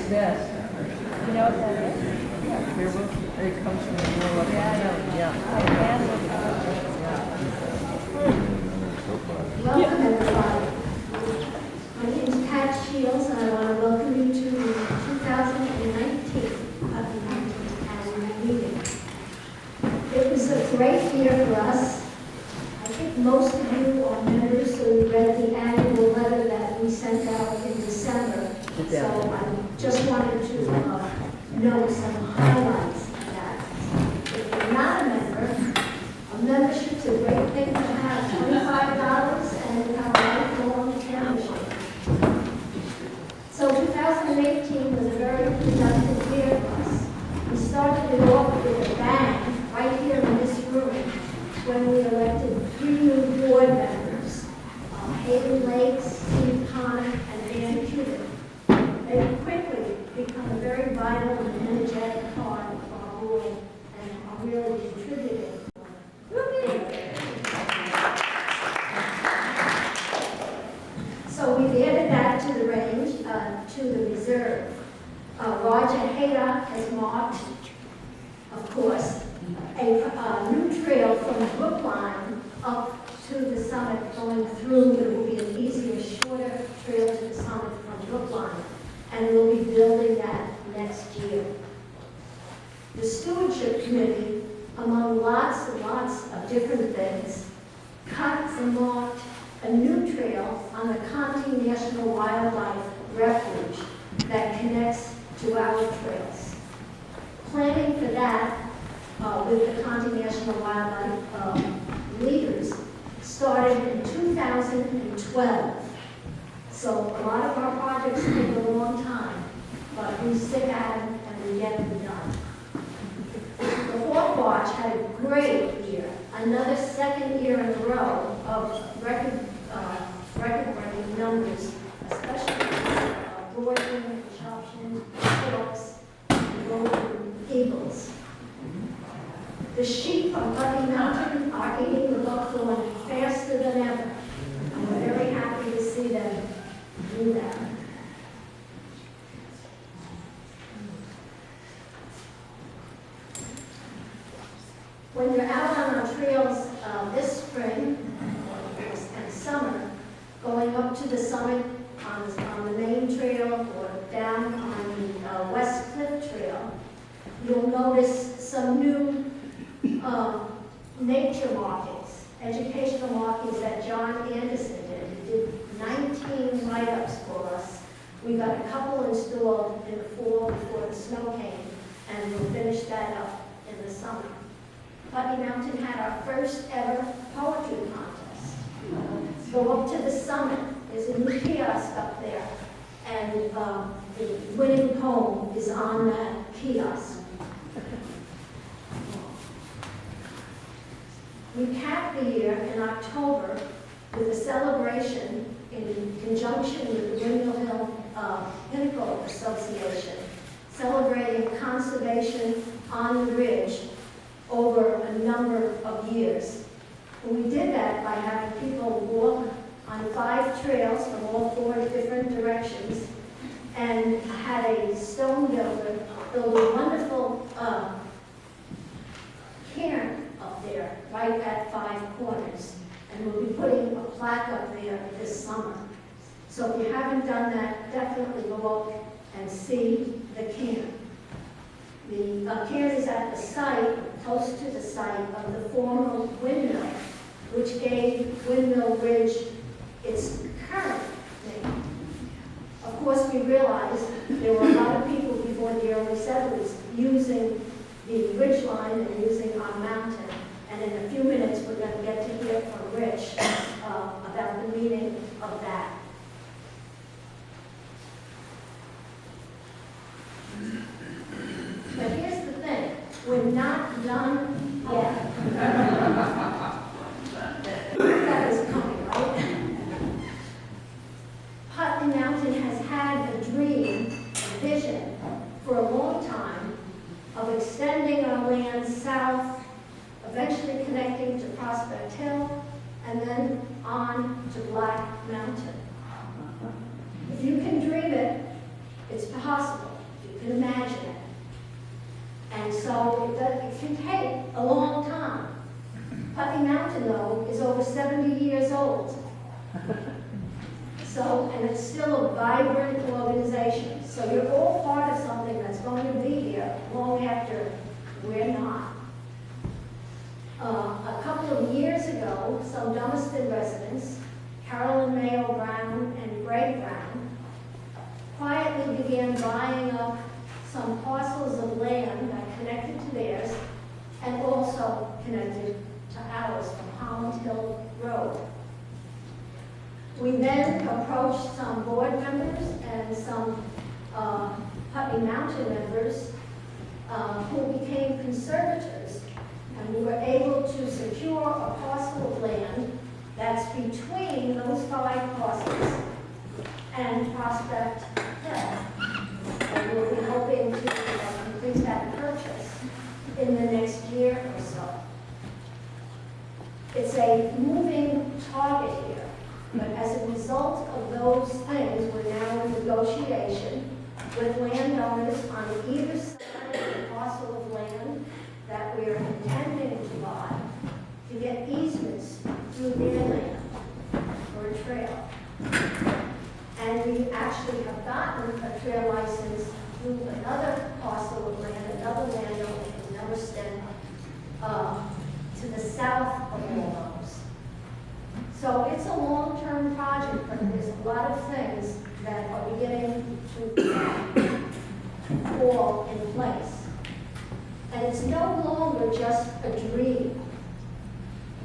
Yes. You know what that is? It comes from the war. Yeah, I know. Yeah. Welcome, everybody. My name is Pat Shields, and I want to welcome you to the 2019 Abenaki annual meeting. It was a great year for us. I think most of you are members who read the annual letter that we sent out in December. So I just wanted to note some highlights of that. If you're not a member, a membership's a great thing to have, $25 and you have a lifelong membership. So 2018 was a very productive year for us. We started it off with a bang right here in this room when we elected 3 new board members, Hayden Lakes, Steve Connick, and Dan Cuban. They quickly become a very vital and energetic part of our board and are really contributing. So we've added that to the range, to the reserve. Roger Haydock has marked, of course, a new trail from the Brookline up to the summit going through. It will be an easier, shorter trail to the summit from Brookline. And we'll be building that next year. The Stewardship Committee, among lots and lots of different things, cut and marked a new trail on the Conti National Wildlife Refuge that connects to our trails. Planning for that with the Conti National Wildlife leaders started in 2012. So a lot of our projects take a long time, but we stick at them and we get them done. The Hawk Watch had a great year, another second year in a row of record-breaking numbers, especially Gordon, Chopshin, Hawks, and Golden Eagles. The sheep from Putney Mountain are eating the buckthorn faster than ever. I'm very happy to see them do that. When you're out on our trails this spring and summer, going up to the summit on the main trail or down on the West Cliff Trail, you'll notice some new nature markings, educational markings that John Anderson did. He did 19 write-ups for us. We got a couple installed in the fall before the snow came, and we'll finish that up in the summer. Putney Mountain had our first ever poetry contest. Go up to the summit, there's a new kiosk up there, and the winning poem is on that kiosk. We capped the year in October with a celebration in conjunction with the Windmill Hill Pinnacle Association, celebrating conservation on the ridge over a number of years. And we did that by having people walk on 5 trails from all 4 different directions and had a stone builder build a wonderful cairn up there, right at 5 corners. And we'll be putting a plaque up there this summer. So if you haven't done that, definitely go up and see the cairn. The cairn is at the site, close to the site of the former windmill, which gave Windmill Ridge its current name. Of course, we realized there were a lot of people before the early settlers using the ridge line and using our mountain. And in a few minutes, we're going to get to hear from Rich about the meaning of that. But here's the thing, we're not done yet. That is coming, right? Putney Mountain has had a dream, a vision, for a long time of extending our land south, eventually connecting to Prospect Hill, and then on to Black Mountain. If you can dream it, it's possible. can imagine it. And so it can take a long time. Putney Mountain, though, is over 70 years old. So, and it's still a vibrant organization. So you're all part of something that's going to be here long after we're not. A couple of years ago, some Dummerston residents, Carolyn Mayo Brown and Greg Brown, quietly began buying up some parcels of land that connected to theirs and also connected to ours from Holland Hill Road. We then approached some board members and some Putney Mountain members who became conservators, and we were able to secure a parcel of land that's between those 5 parcels and Prospect Hill. And we'll be hoping to complete that purchase in the next year or so. It's a moving target here, but as a result of those things, we're now in negotiation with landowners on either side of the parcel of land that we're intending to buy to get easements through their land for a trail. And we actually have gotten a trail license through another parcel of land, another landowner in Dummerston, to the south of all those. So it's a long-term project, but there's a lot of things that are beginning to fall in place. And it's no longer just a dream.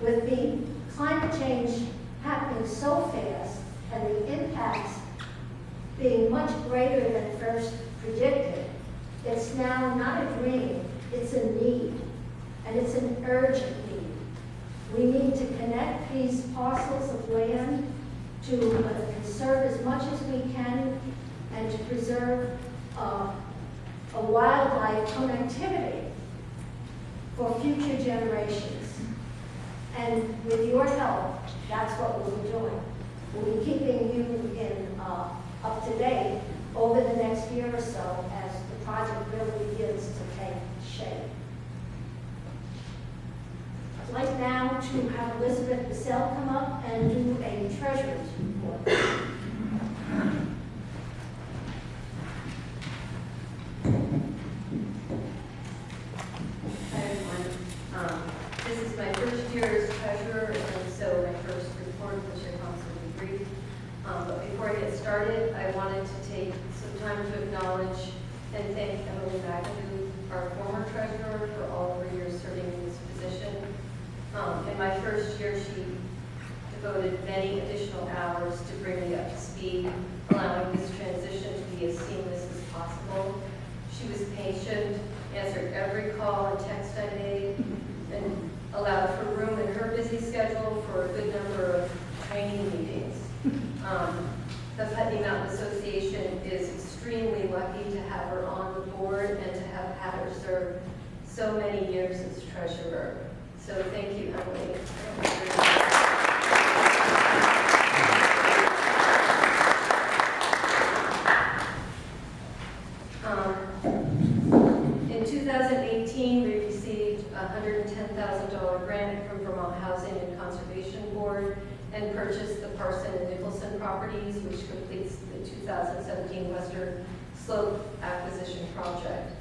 With the climate change happening so fast and the impacts being much greater than first predicted, it's now not a dream, it's a need, and it's an urgent need. We need to connect these parcels of land to conserve as much as we can and to preserve a wildlife connectivity for future generations. And with your help, that's what we'll be doing. We'll be keeping you up to date over the next year or so as the project really begins to take shape. I'd like now to have Elizabeth Bissell come up and do a treasurer's report. Hi everyone. This is my first year as treasurer, and so my first report, which I promise will be brief. But before I get started, I wanted to take some time to acknowledge and thank Emily McAdoo, our former treasurer, for all of her years serving in this position. In my first year, she devoted many additional hours to bring me up to speed, allowing this transition to be as seamless as possible. She was patient, answered every call and text I made, and allowed for room in her busy schedule for a good number of training meetings. The Putney Mountain Association is extremely lucky to have her on the board and to have had her serve so many years as treasurer. So thank you, Emily. In 2018, we received a $110,000 grant from Vermont Housing and Conservation Board and purchased the Parson and Nicholson properties, which completes the 2017 Western Slope acquisition project.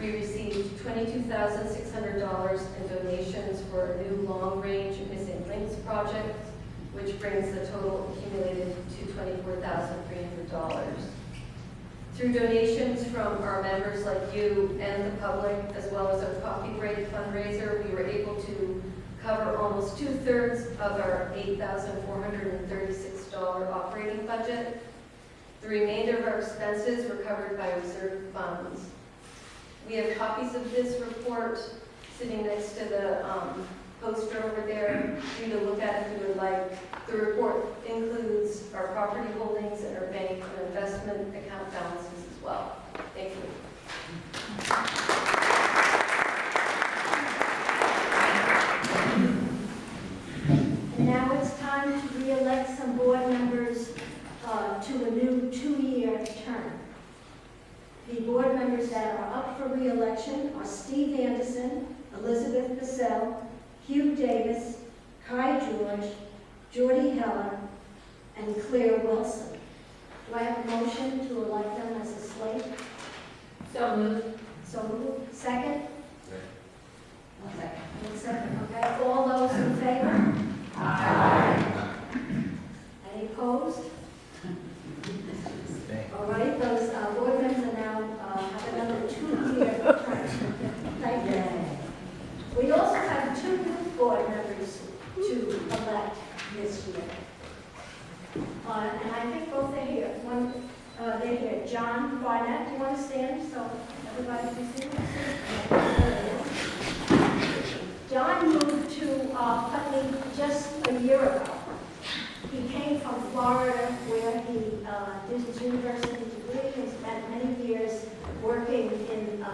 We received $22,600 in donations for a new long-range missing links project, which brings the total accumulated to $24,300. Through donations from our members like you and the public, as well as our coffee break fundraiser, we were able to cover almost 2/3 of our $8,436 operating budget. The remainder of our expenses were covered by reserve funds. We have copies of this report sitting next to the poster over there for you to look at if you would like. The report includes our property holdings and our bank and investment account balances as well. Thank you. And now it's time to re-elect some board members to a new 2-year term. The board members members that are up for re-election are Steve Anderson, Elizabeth Bissell, Hugh Davis, Kai George, Jordy Heller, and Claire Wilson. Do I have a motion to elect them as a slate? So moved. So moved. Second? Second. Second, okay. All those in favor? Aye. Any opposed? All right, those board members are now have another 2-year term. Thank you. We also have 2 new board members to elect this year. And I think both are here. One, they're here. John Barnett, do you want to stand so everybody can see him? John moved to Putney just a year ago. He came from Florida where he did his university degree and spent many years working in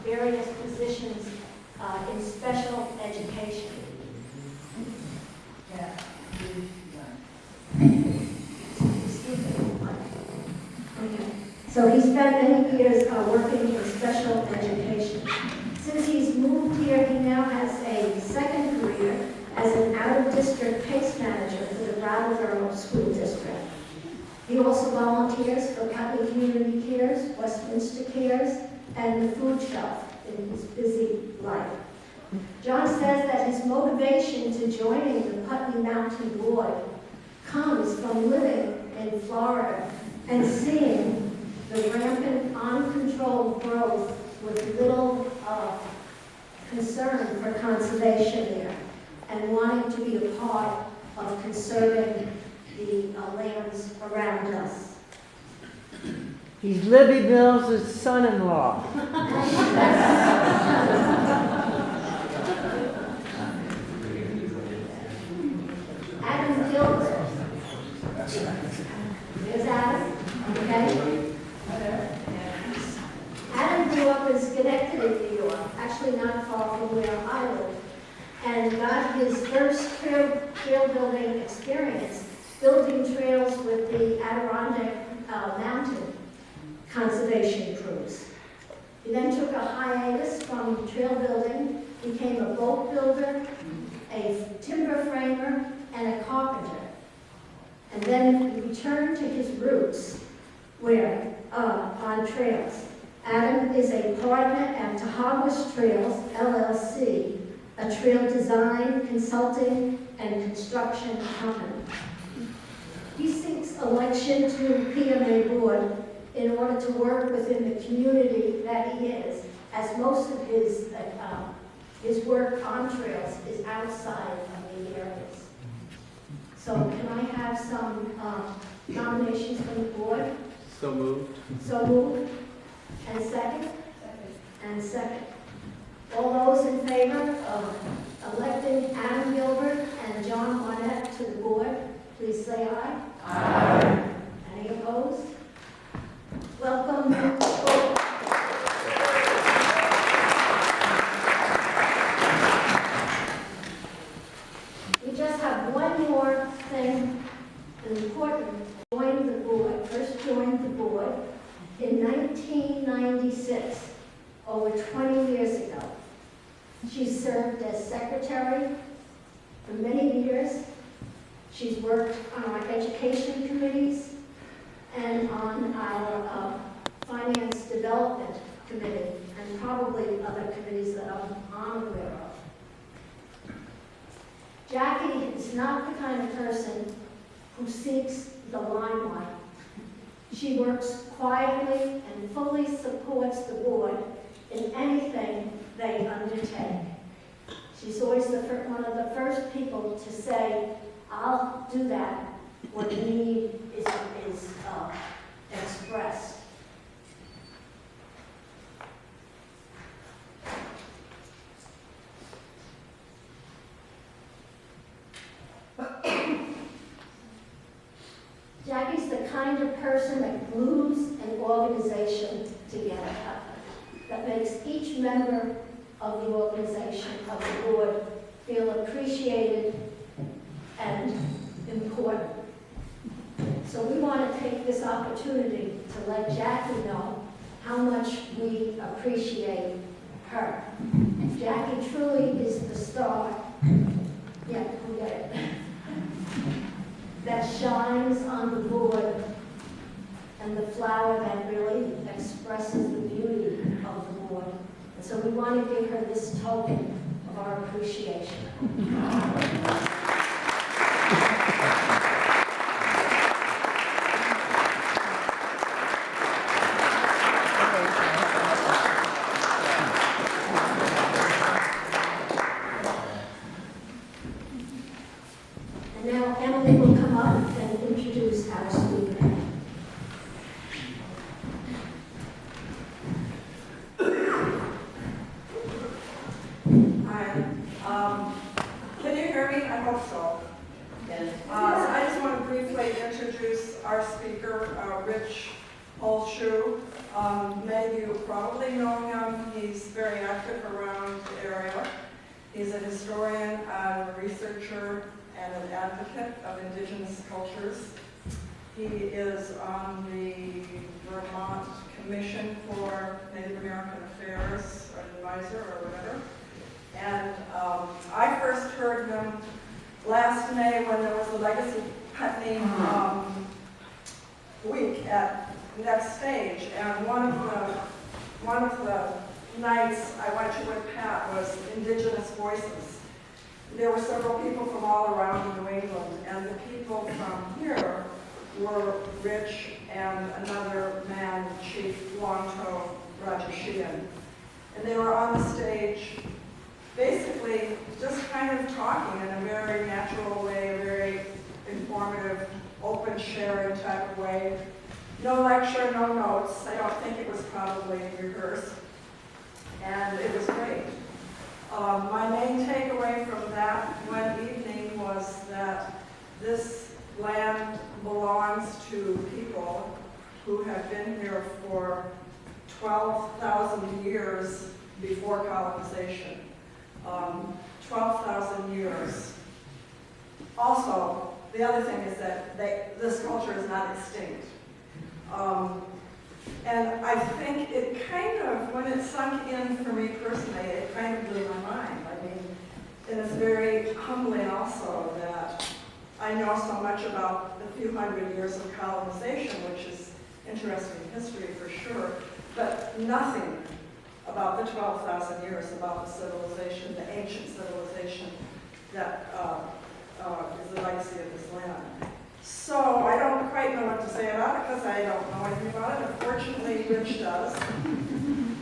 various positions in special education. Yeah. Okay. So he spent many years working in special education. Since he's moved here, he now has a second career as an out-of-district case manager for the Brattleboro School District. He also volunteers for Putney Community Cares, Westminster Cares, and the Food Shelf in his busy life. John says that his motivation to joining the Putney Mountain Board comes from living in Florida and seeing the rampant, uncontrolled growth with little concern for conservation there, and wanting to be a part of conserving the lands around us. He's Libby Mills' son-in-law. Adam Gilbert. There's Adam, okay? Adam grew up in Schenectady, New York, actually not far from where I live, and got his first trail building experience building trails with the Adirondack Mountain Conservation Crews. He then took a hiatus from trail building, became a boat builder, a timber framer, and a carpenter. And then he returned to his roots, where, on trails. Adam is a partner at Tahawas Trails, LLC, a trail design, consulting, and construction company. He seeks election to PMA board in order to work within the community that he is, as most of his work on trails is outside of the areas. So can I have some nominations from the board? So moved. So moved. And second? And second. All those in favor of electing Adam Gilbert and John Barnett to the board, please say aye. Aye. Any opposed? Welcome. We just have one more thing important. Joined the board, first joined the board in 1996, over 20 years ago. She served as secretary for many years. She's worked on our education committees and on our finance development committee, and probably other committees that I'm aware of. Jackie is not the kind of person who seeks the limelight. She works quietly and fully supports the board in anything they undertake. She's always one of the first people to say, I'll do that when the need is expressed. Jackie's the kind of person that glues an organization together, that makes each member of the organization, of the board, feel appreciated and important. So we want to take this opportunity to let Jackie know how much we appreciate her. And Jackie truly is the star. Yeah, we get it. That shines on the board, and the flower that really expresses the beauty of the board. And so we want to give her this token of our appreciation. And now Emily will come up and introduce our speaker. Hi. Can you hear me? I hope so. So I just want to briefly introduce our speaker, Rich Holschuh. Many of you probably know him. He's very active around the area. He's a historian, a researcher, and an advocate of indigenous cultures. He is on the Vermont Commission for Native American Affairs, or advisor, or whatever. And I first heard him last May when there was the Legacy Putney week at Next Stage. And one of the nights I went to with Pat was Indigenous Voices. There were several people from all around New England, and the people from here were Rich and another man, Chief Longtoe Rajashian. And they were on the stage basically just kind of talking in a very natural way, a very informative, open sharing type of way. No lecture, no notes. I don't think it was probably rehearsed. And it was great. My main takeaway from that one evening was that this land belongs to people who have been here for 12,000 years before colonization. 12,000 years. Also, the other thing is that this culture is not extinct. And I think it kind of, when it sunk in for me personally, it kind of blew my mind. I mean, and it's very humbling also that I know so much about the few hundred years of colonization, which is interesting history for sure, but nothing about the 12,000 years about the civilization, the ancient civilization that is the legacy of this land. So I don't quite know what to say about it because I don't know anything about it. Unfortunately, Rich does.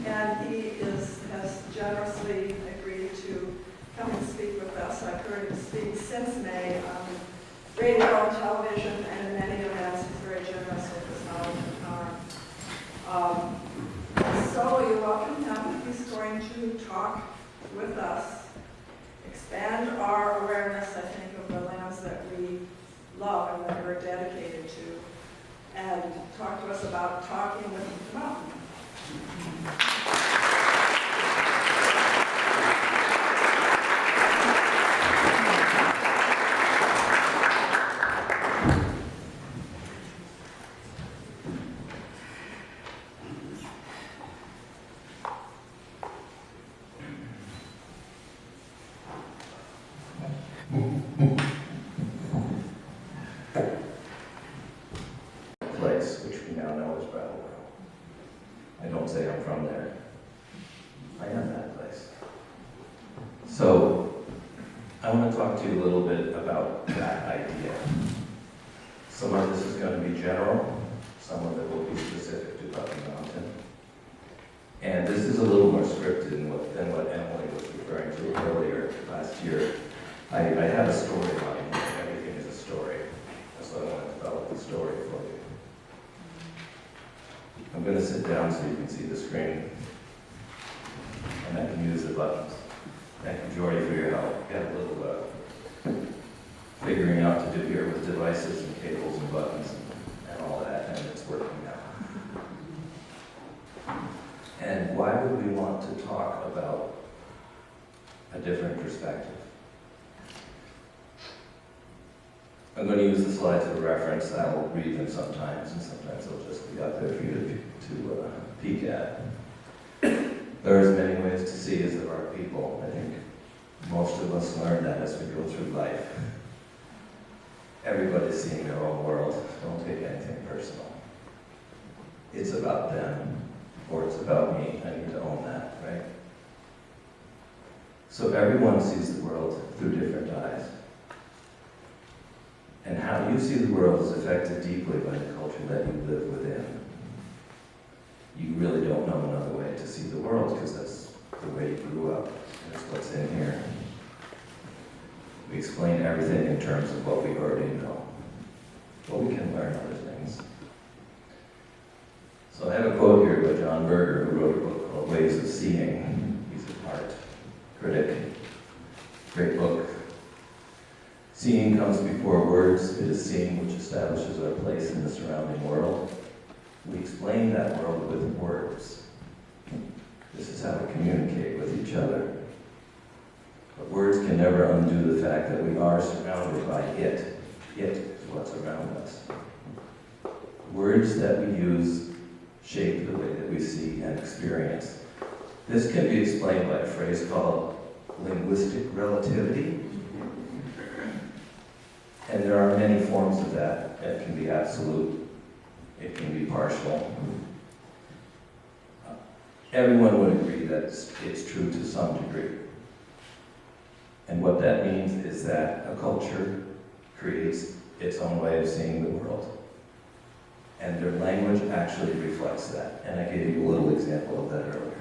And he has generously agreed to come and speak with us. I've heard him speak since May on radio and television and in many events. He's very generous with his knowledge and power. So you're welcome him. He's going to talk with us, expand our awareness, I think, of the lands that we love and that we're dedicated to, and talk to us about talking with the mountain. Place, which we now know is Brattleboro. I don't say I'm from there. I am that place. So, I want to talk to you a little bit about that idea. Some of this is going to be general, some of it will be specific to Putney Mountain. And this is a little more scripted than what Emily was referring to earlier last year. I have a storyline. Everything is a story. So I want to develop the story for you. I'm going to sit down so you can see the screen. And I can use the buttons. Thank you, Jordy, for your help. Got a little figuring out to do here with devices and cables and buttons and all that, and it's working now. And why would we want to talk about a different perspective? I'm going to use the slides as a reference. I will read them sometimes, and sometimes they'll just be up there for you to peek at. There are as many ways to see as there are people. I think most of us learn that as we go through life. Everybody's seeing their own world. Don't take anything personal. It's about them, or it's about me. I need to own that, right? So everyone sees the world through different eyes. And how you see the world is affected deeply by the culture that you live within. You really don't know another way to see the world because that's the way you grew up. That's what's in here. We explain everything in terms of what we already know. But we can learn other things. So I have a quote here by John Berger, who wrote a book called Ways of Seeing. He's an art critic. Great book. Seeing comes before words. It is seeing which establishes our place in the surrounding world. We explain that world with words. This is how we communicate with each other. But words can never undo the fact that we are surrounded by it. It is what's around us. Words that we use shape the way that we see and experience. This can be explained by a phrase called linguistic relativity. And there are many forms of that. It can be absolute. It can be partial. Everyone would agree that it's true to some degree. And what that means is that a culture creates its own way of seeing the world. And their language actually reflects that. And I gave you a little example of that earlier.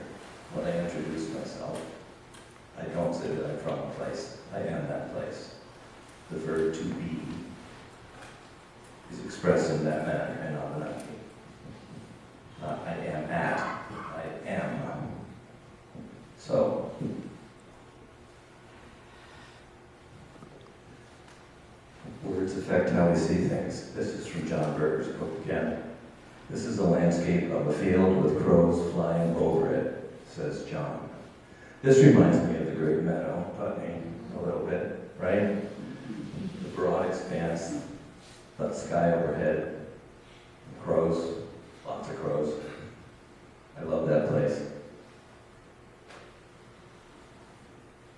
When I introduced myself, I don't say that I'm from a place. I am that place. The verb to be is expressed in that manner in Abenaki. Not I am at, I am. So, words affect how we see things. This is from John Berger's book again. This is a landscape of a field with crows flying over it, says John. This reminds me of the great meadow, Putney, a little bit, right? The broad expanse, the sky overhead, crows, lots of crows. I love that place.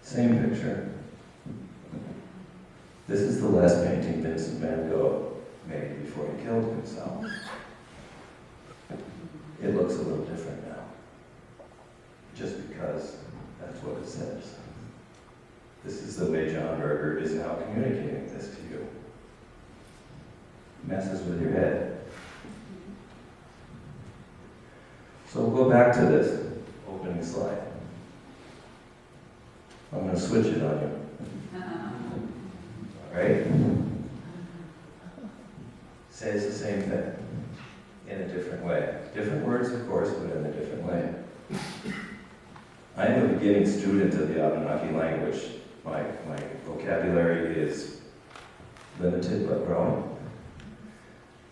Same picture. This is the last painting Vincent van Gogh made before he killed himself. It looks a little different now, just because that's what it says. This is the way John Berger is now communicating this to you. Messes with your head. So we'll go back to this opening slide. I'm going to switch it on you. All right? Says the same thing in a different way. Different words, of course, but in a different way. I am a beginning student of the Abenaki language. My vocabulary is limited but growing.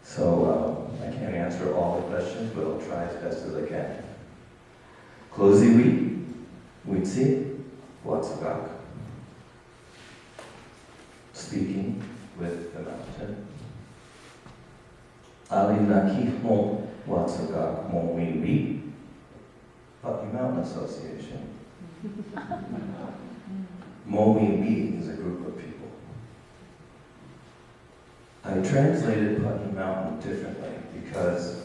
So I can't answer all the questions, but I'll try as best as I can. Closi Witsi, Watsagak. Speaking with the mountain. Abenaki Mo Watsagak Mo Wiwi, Putney Mountain Association. Mo Wiwi is a group of people. I translated Putney Mountain differently because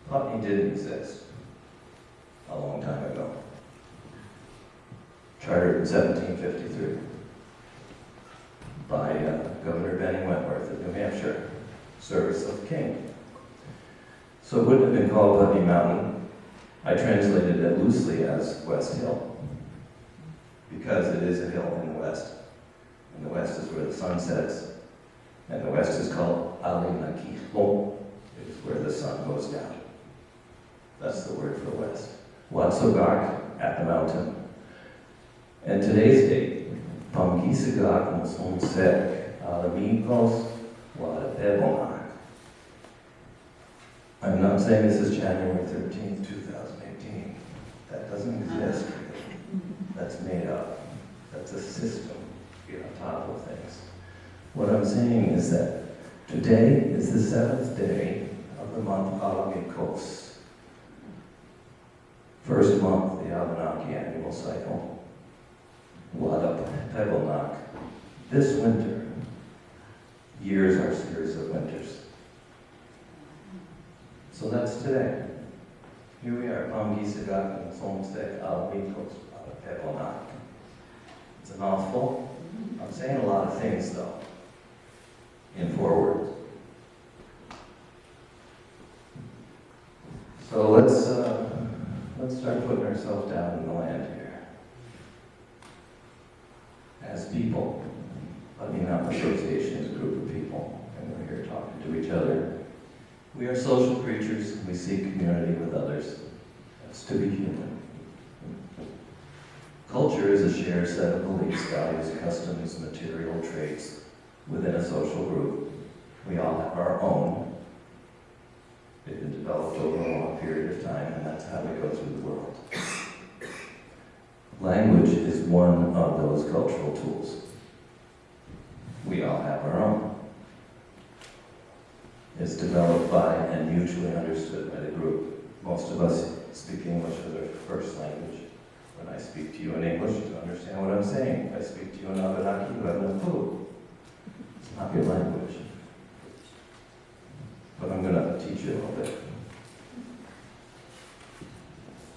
Putney didn't exist a long time ago. Chartered in 1753 by Governor Benning Wentworth of New Hampshire, service of the king. So it wouldn't have been called Putney Mountain. I translated it loosely as West Hill because it is a hill in the west. And the west is where the sun sets. And the west is called Abenaki. It is where the sun goes down. That's the word for the west. Watsogak, at the mountain. And today's date, Pamgisagak Mosonsek, Alamigos, Wadabebonak. I'm not saying this is January 13th, 2018. That doesn't exist. That's made up. That's a system to get on top of things. What I'm saying is that today is the 7th day of the month Abenaki. First month, the Abenaki annual cycle. Wadap Pebelnak. This winter, years are series of winters. So that's today. Here we are, Pamgisagak and Somstek Abenaki Pebelnak. It's a mouthful. I'm saying a lot of things though, in 4 words. So let's start putting ourselves down in the land here. As people, not association is a group of people, and we're here talking to each other. We are social creatures, and we seek community with others. That's to be human. Culture is a shared set of beliefs, values, customs, material traits within a social group. We all have our own. They've been developed over a long period of time, and that's how we go through the world. Language is one of those cultural tools. We all have our own. It's developed by and mutually understood by the group. Most of us speak English as our first language. When I speak to you in English, you understand what I'm saying. If I speak to you in Abenaki, you have no clue. It's not your language. But I'm going to teach you a little bit.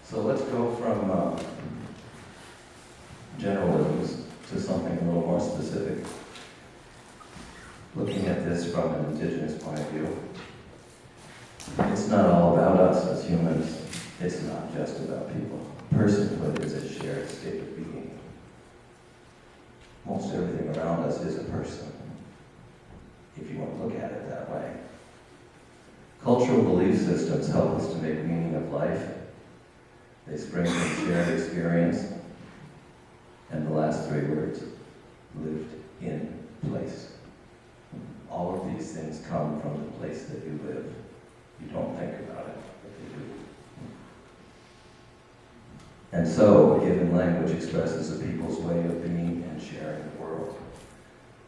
So let's go from generalisms to something a little more specific. Looking at this from an indigenous point of view, it's not all about us as humans. It's not just about people. Personhood is a shared state of being. Most everything around us is a person, if you want to look at it that way. Cultural belief systems help us to make meaning of life. They spring from shared experience. And the last 3 words, lived in place. All of these things come from the place that you live. You don't think about it, but you do. And so, a given language expresses a people's way of being and sharing the world.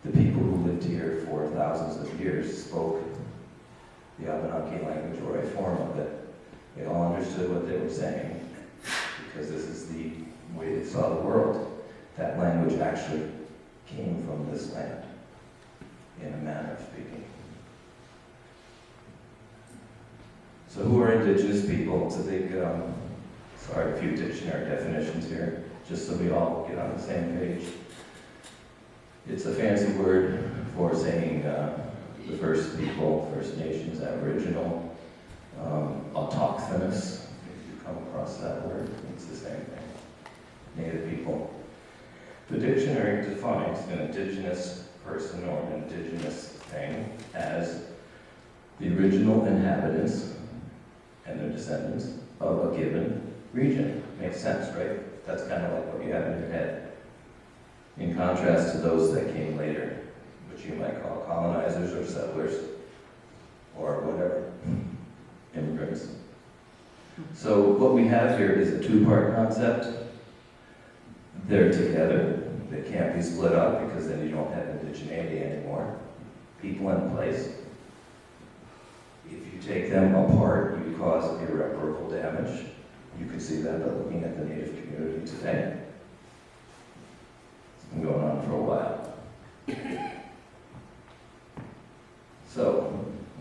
The people who lived here for thousands of years spoke the Abenaki language or a form of it. They all understood what they were saying because this is the way they saw the world. That language actually came from this land, in a manner of speaking. So who are indigenous people? It's a big, a few dictionary definitions here, just so we all get on the same page. It's a fancy word for saying the First People, First Nations, Aboriginal, autochthonous, if you come across that word, it's the same thing. Native people. The dictionary defines an indigenous person or an indigenous thing as the original inhabitants and their descendants of a given region. Makes sense, right? That's kind of like what you have in your head. In contrast to those that came later, which you might call colonizers or settlers or whatever, immigrants. So what we have here is a 2-part concept. They're together. They can't be split up because then you don't have indigeneity anymore. People in place. If you take them apart, you cause irreparable damage. You can see that by looking at the Native community today. It's been going on for a while. So,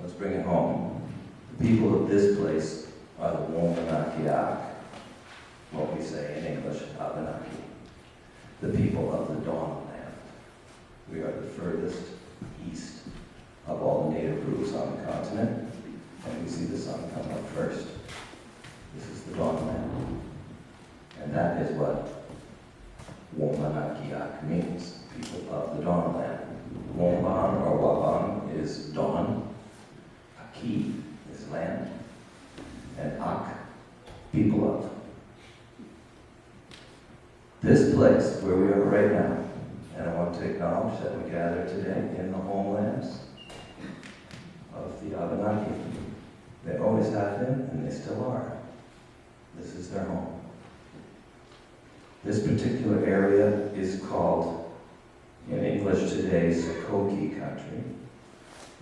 let's bring it home. The people of this place are the Womanakiak, what we say in English, Abenaki. The people of the Dawn Land. We are the furthest east of all the native groups on the continent, and we see the sun come up first. This is the Dawn Land. And that is what Womanakiak means, people of the Dawn Land. Womban or Waban is dawn, Aki is land, and Ak, people of. This place where we are right now, and I want to acknowledge that we gather today in the homelands of the Abenaki. They always have been, and they still are. This is their home. This particular area is called In English today, Sakoki country,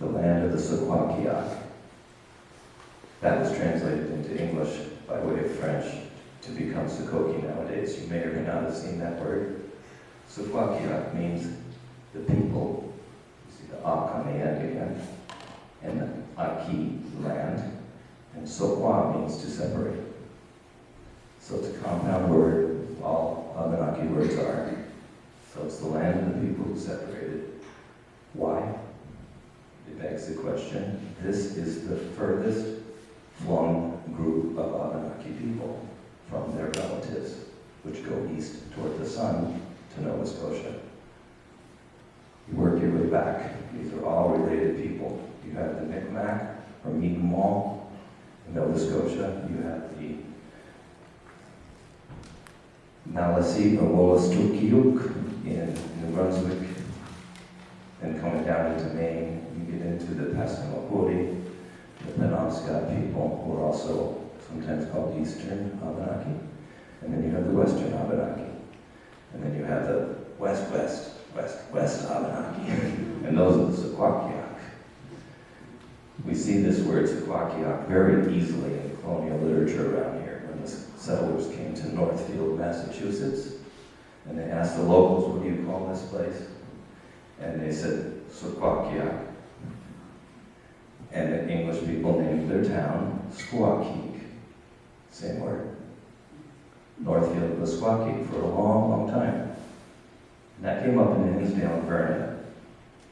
the land of the Sakwakiak. That was translated into English by way of French to become Sakoki nowadays. You may or may not have seen that word. Sakwakiak means the people. You see the ak on the end again. And the aki, land. And Sokwa means to separate. So it's a compound word, all Abenaki words are. So it's the land of the people who separated. Why? It begs the question. This is the furthest flung group of Abenaki people from their relatives, which go east toward the sun to Nova Scotia. You work your way back. These are all related people. You have the Micmac or Mi'kmaq in Nova Scotia. You have the Maliseet or Wolastoqiyik in New Brunswick. Then coming down into Maine, you get into the Passamaquoddy, the Penobscot people, who are also sometimes called Eastern Abenaki. And then you have the Western Abenaki. And then you have the West Abenaki. And those are the Sakwakiak. We see this word Sakwakiak very easily in colonial literature around here. When the settlers came to Northfield, Massachusetts, and they asked the locals, what do you call this place? And they said, Sakwakiak. And the English people named their town Squakeek. Same word. Northfield was Squakeek for a long, long time. And that came up in Hinsdale and Vernon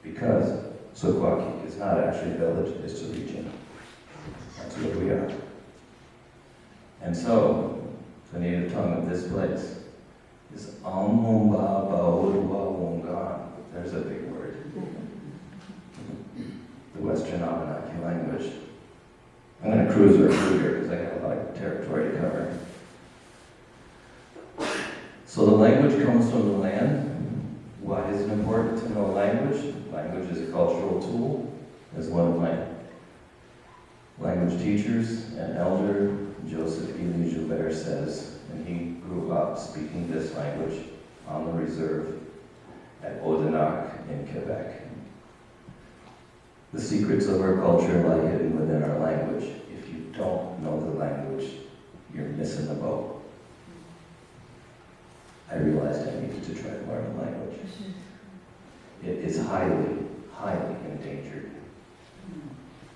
because Squakeek is not actually a village, it's a region. That's where we are. And so, the native tongue of this place is Amumba Baudwa Wongan. There's a big word. The Western Abenaki language. I'm going to cruise right through here because I got a lot of territory to cover. So the language comes from the land. Why is it important to know language? Language is a cultural tool, as one of my language teachers and elder, Joseph Ely Joubert, says, and he grew up speaking this language on the reserve at Odenak in Quebec. The secrets of our culture lie hidden within our language. If you don't know the language, you're missing the boat. I realized I needed to try to learn the language. It is highly, highly endangered.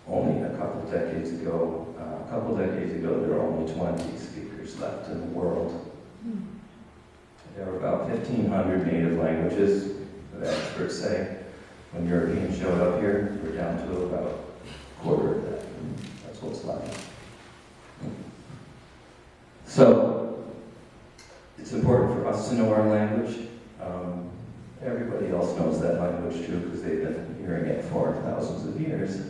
Only a couple decades ago, there were only 20 speakers left in the world. There were about 1,500 native languages, the experts say. When Europeans showed up here, we're down to about a quarter of that. That's what's left. So, it's important for us to know our language. Everybody else knows that language too, because they've been hearing it for thousands of years.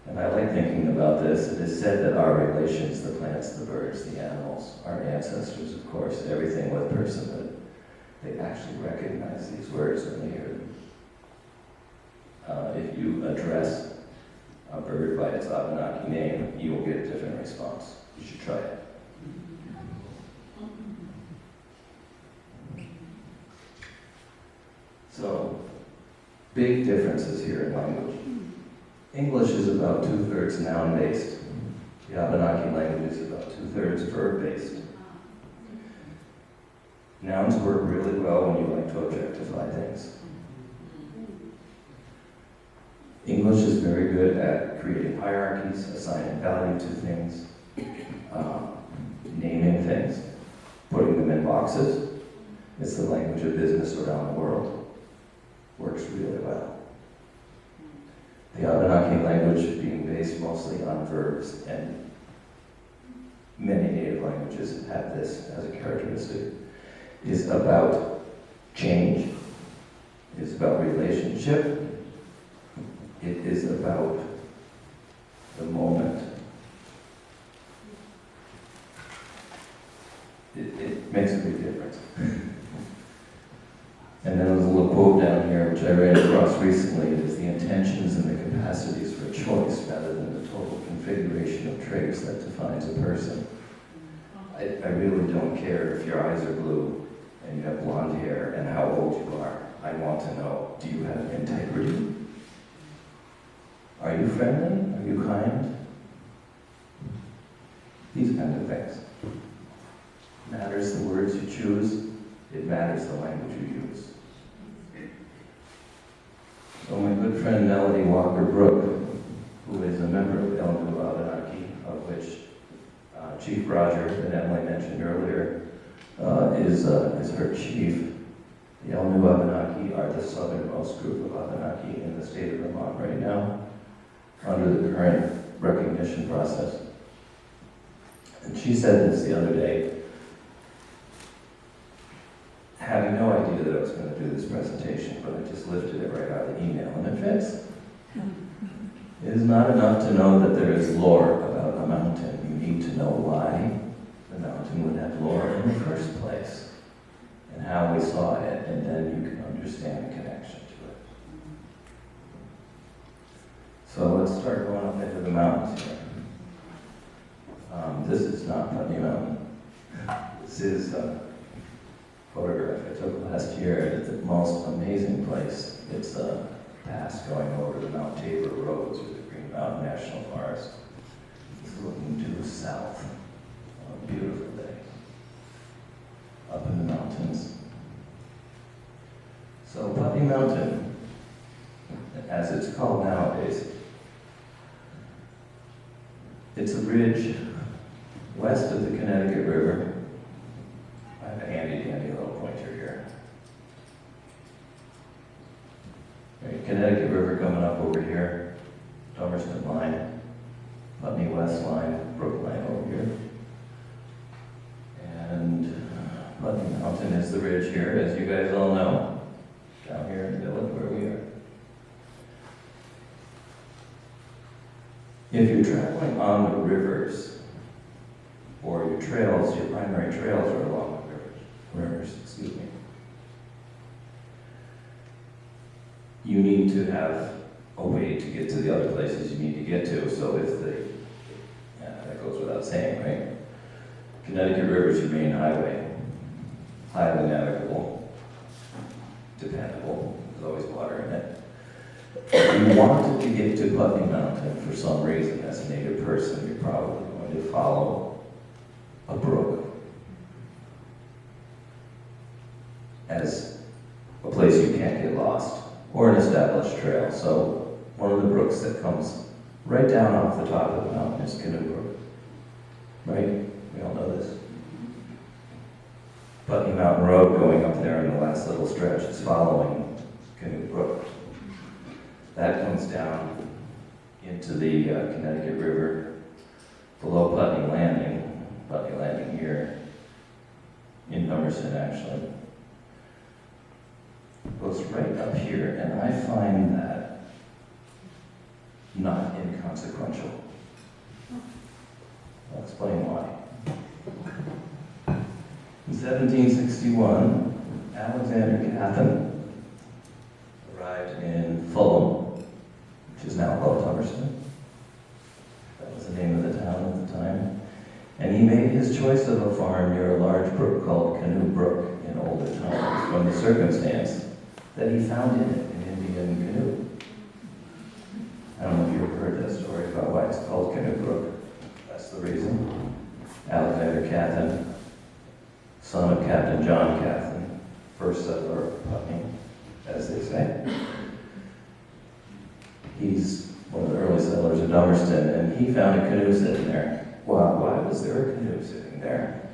And I like thinking about this. It is said that our relations, the plants, the birds, the animals, our ancestors, of course, everything with personhood, they actually recognize these words when they hear them. If you address a bird by its Abenaki name, you will get a different response. You should try it. So, big differences here in language. English is about 2/3 noun-based. The Abenaki language is about 2/3 verb-based. Nouns work really well when you like to objectify things. English is very good at creating hierarchies, assigning value to things, naming things, putting them in boxes. It's the language of business around the world. Works really well. The Abenaki language being based mostly on verbs, and many native languages have this as a characteristic, is about change, is about relationship, it is about the moment. It makes a big difference. And then there's a little quote down here, which I ran across recently. It is the intentions and the capacities for choice rather than the total configuration of traits that defines a person. I really don't care if your eyes are blue and you have blonde hair and how old you are. I want to know, do you have integrity? Are you friendly? Are you kind? These kind of things. Matters the words you choose, it matters the language you use. So my good friend Melody Walker Brooke, who is a member of El New Abenaki, of which Chief Roger, that Emily mentioned earlier, is her chief. The El New Abenaki are the southernmost group of Abenaki in the state of Vermont right now, under the current recognition process. And she said this the other day, having no idea that I was going to do this presentation, but I just lifted it right out of the email, and it fits. It is not enough to know that there is lore about a mountain. You need to know why the mountain would have lore in the first place, and how we saw it, and then you can understand the connection to it. So let's start going up into the mountains here. This is not Putney Mountain. This is a photograph I took last year. It's the most amazing place. It's a pass going over the Mount Tabor roads with the Green Mountain National Forest. It's looking due south on a beautiful day up in the mountains. So Putney Mountain, as it's called nowadays, it's a ridge west of the Connecticut River. I have a handy little pointer here. Right, Connecticut River coming up over here, Dummerston line, Putney West line, Brook line over here. And Putney Mountain is the ridge here, as you guys all know, down here in the village where we are. If you're traveling on the rivers, or your trails, your primary trails are along the rivers, you need to have a way to get to the other places you need to get to. So that goes without saying, right? Connecticut River is your main highway, highly navigable, dependable, there's always water in it. If you wanted to get to Putney Mountain for some reason, as a native person, you're probably going to follow a brook as a place you can't get lost, or an established trail. So one of the brooks that comes right down off the top of the mountain is Canoe Brook. Right? We all know this. Putney Mountain Road going up there in the last little stretch is following Canoe Brook. That comes down into the Connecticut River below Putney Landing here in Dummerston actually. Goes right up here, and I find that not inconsequential. I'll explain why. In 1761, Alexander Cathen arrived in Fulham, which is now called Dummerston. That was the name of the town at the time. And he made his choice of a farm near a large brook called Canoe Brook in older times, from the circumstance that he found in it an Indian canoe. I don't know if you ever heard that story about why it's called Canoe Brook. That's the reason. Alexander Cathen, son of Captain John Cathen, first settler of Putney, as they say. He's one of the early settlers of Dummerston, and he found a canoe sitting there. Well, why was there a canoe sitting there?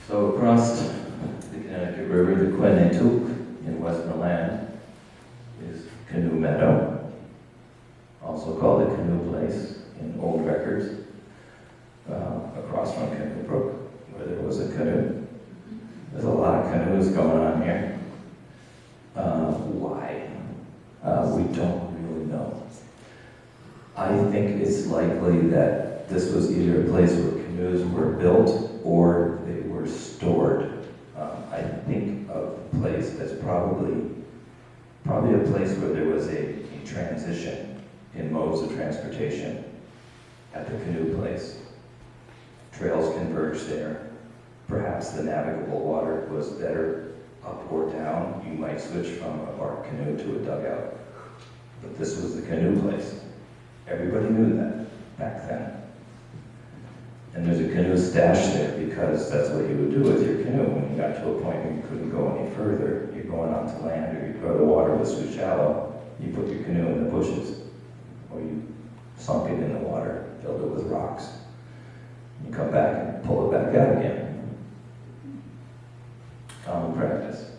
So across the Connecticut River, the Quennetuk in Westmoreland is Canoe Meadow, also called the Canoe Place in old records, across from Canoe Brook, where there was a canoe. There's a lot of canoes going on here. Why? We don't really know. I think it's likely that this was either a place where canoes were built or they were stored. I think of a place that's probably a place where there was a transition in modes of transportation at the canoe place. Trails converged there. Perhaps the navigable water was better up or down, you might switch from a bark canoe to a dugout. But this was the canoe place. Everybody knew that back then. And there's a canoe stashed there because that's what you would do with your canoe. When you got to a point where you couldn't go any further, you're going onto land or the water was too shallow, you put your canoe in the bushes. Or you sunk it in the water, filled it with rocks. You come back and pull it back out again. Common practice.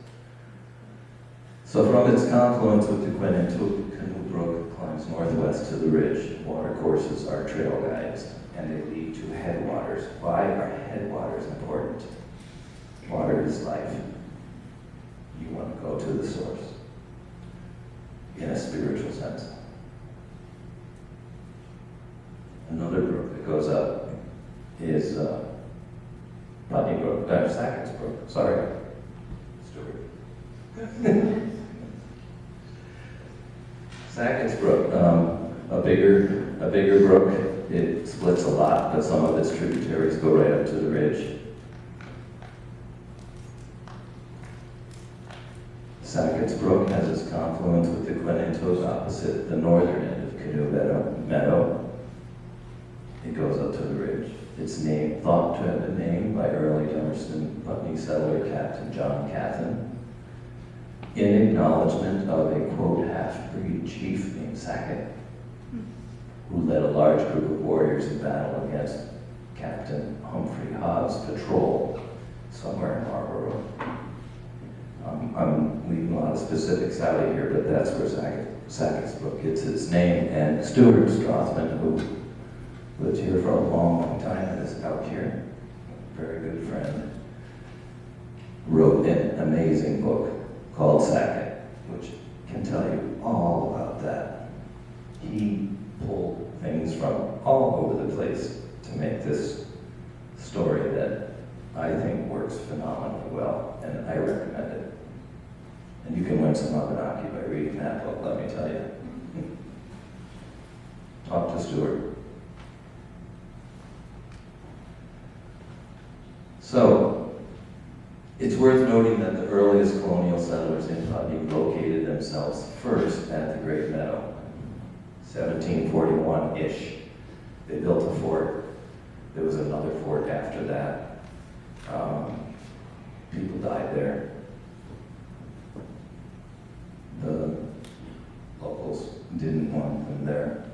So from its confluence with the Quinantup, Canoe Brook climbs northwest to the ridge. Water courses are trail guides, and they lead to headwaters. Why are headwaters important? Water is life. You want to go to the source, in a spiritual sense. Another brook that goes up is Putney Brook, Sackett's Brook, sorry, Stuart. Sackett's Brook, a bigger brook. It splits a lot, but some of its tributaries go right up to the ridge. Sackett's Brook has its confluence with the Quinantup opposite the northern end of Canoe Meadow. It goes up to the ridge. It's thought to have been named by early Dummerston Putney settler Captain John Cathan in acknowledgement of a, quote, half-breed chief named Sackett, who led a large group of warriors in battle against Captain Humphrey Hobbs' patrol somewhere in Marlborough. I'm leaving a lot of specifics out of here, but that's where Sackett's Brook gets its name. And Stuart Strothman, who lived here for a long, long time and is out here, a very good friend, wrote an amazing book called Sackett, which can tell you all about that. He pulled things from all over the place to make this story that I think works phenomenally well, and I recommend it. And you can learn some Abenaki by reading that book, let me tell you. Talk to Stuart. So, it's worth noting that the earliest colonial settlers in Putney located themselves first at the Great Meadow, 1741-ish. They built a fort. There was another fort after that. People died there. The locals didn't want them there,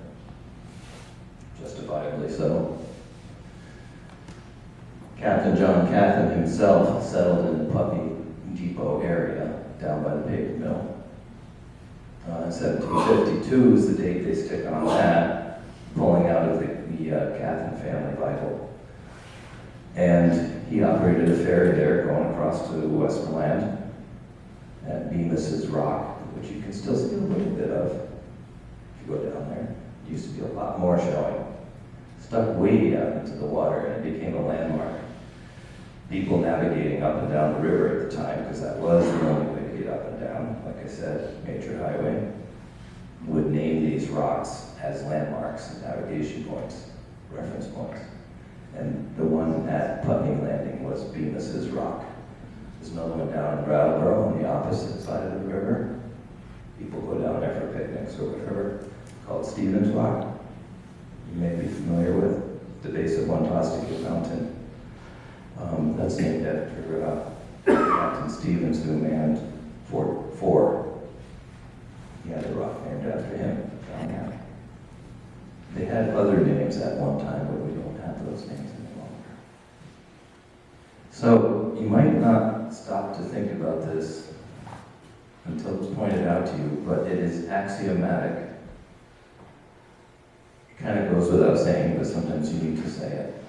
justifiably so. Captain John Cathan himself settled in the Putney Depot area down by the paper mill. 1752 is the date they stick on that, pulling out of the Cathan family Bible. And he operated a ferry there going across to Westmoreland at Bemis's Rock, which you can still see a little bit of if you go down there. It used to be a lot more showing. Stuck way out into the water, and it became a landmark. People navigating up and down the river at the time, because that was the only way to get up and down, like I said, major highway, would name these rocks as landmarks and navigation points, reference points. And the one at Putney Landing was Bemis's Rock. There's another one down in Brattleboro on the opposite side of the river. People go down there for picnics or whatever, called Stevens Rock. You may be familiar with the base of Wantastica Mountain. That's named after Captain Stevens, who manned Fort 4. He had a rock named after him down there. They had other names at one time, but we don't have those names any longer. So you might not stop to think about this until it's pointed out to you, but it is axiomatic. It kind of goes without saying, but sometimes you need to say it.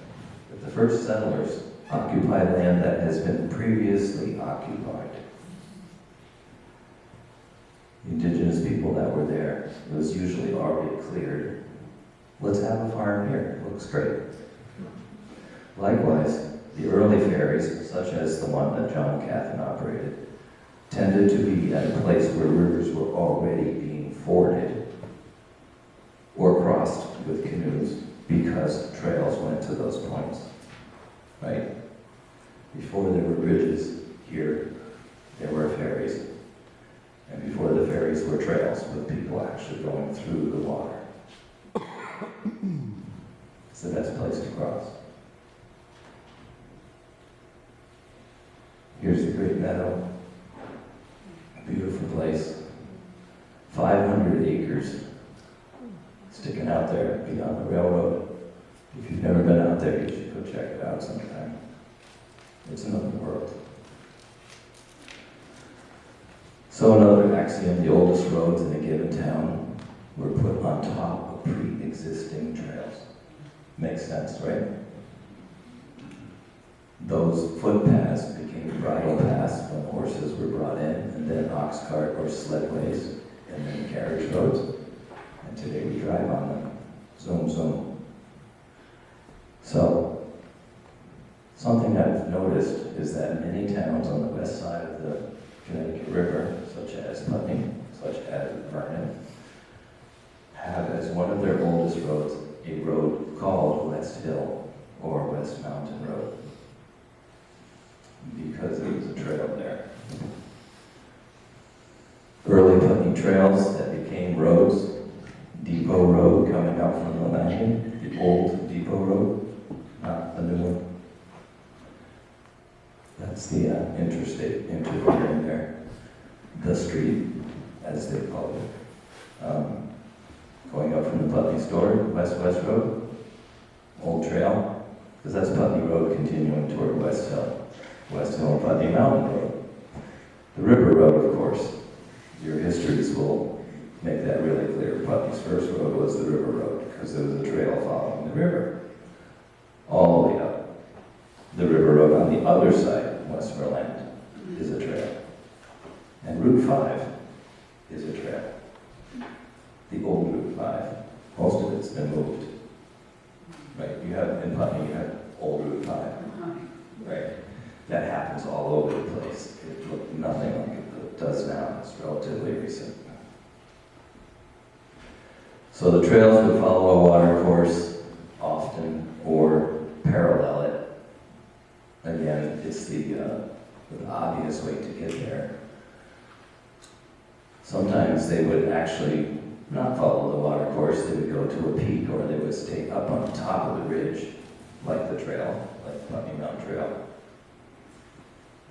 That the first settlers occupied land that has been previously occupied. The indigenous people that were there, it was usually already cleared. Let's have a farm here, it looks great. Likewise, the early ferries, such as the one that John Cathan operated, tended to be at a place where rivers were already being forded or crossed with canoes because trails went to those points, right? Before there were bridges here, there were ferries. And before the ferries were trails with people actually going through the water. It's the best place to cross. Here's the Great Meadow. A beautiful place. 500 acres sticking out there beyond the railroad. If you've never been out there, you should go check it out sometime. It's another world. So another axiom, the oldest roads in a given town were put on top of pre-existing trails. Makes sense, right? Those footpaths became bridle paths when horses were brought in, and then ox cart or sledways, and then carriage roads. And today we drive on them. Zoom, zoom. So, something I've noticed is that many towns on the west side of the Connecticut River, such as Putney, such as Vernon, have as one of their oldest roads a road called West Hill or West Mountain Road, because there was a trail there. Early Putney trails that became roads, Depot Road coming out from the landing, the old Depot Road, not the new one. That's the interstate interviewing there. The street, as they call it. Going up from the Putney store, West-West Road, Old Trail, because that's Putney Road continuing toward West Hill. West Hill and Putney Mountain Road. The River Road, of course. Your histories will make that really clear. Putney's first road was the River Road, because there was a trail following the river. All the way up. The River Road on the other side, Westmoreland, is a trail. And Route 5 is a trail. The old Route 5. Most of it's been moved. Right, you have, in Putney, you have old Route 5. Right, that happens all over the place. It looked nothing like it does now. It's relatively recent. So the trails would follow a water course often or parallel it. Again, it's the obvious way to get there. Sometimes they would actually not follow the water course. They would go to a peak, or they would stay up on top of the ridge, like the trail, like Putney Mountain Trail.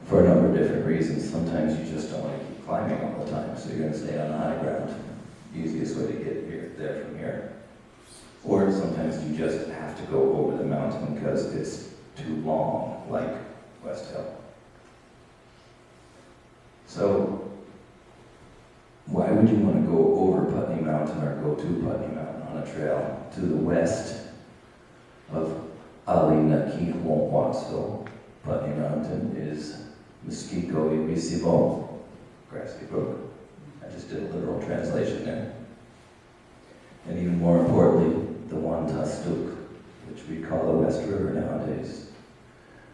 For a number of different reasons. Sometimes you just don't want to keep climbing all the time, so you're going to stay on the high ground. Easiest way to get there from here. Or sometimes you just have to go over the mountain because it's too long, like West Hill. So, why would you want to go over Putney Mountain or go to Putney Mountain on a trail? To the west of Abenaki, Watsville, Putney Mountain is Muskego Ibisibo, Grassy Brook. I just did a literal translation there. And even more importantly, the Wantastuk, which we call the West River nowadays,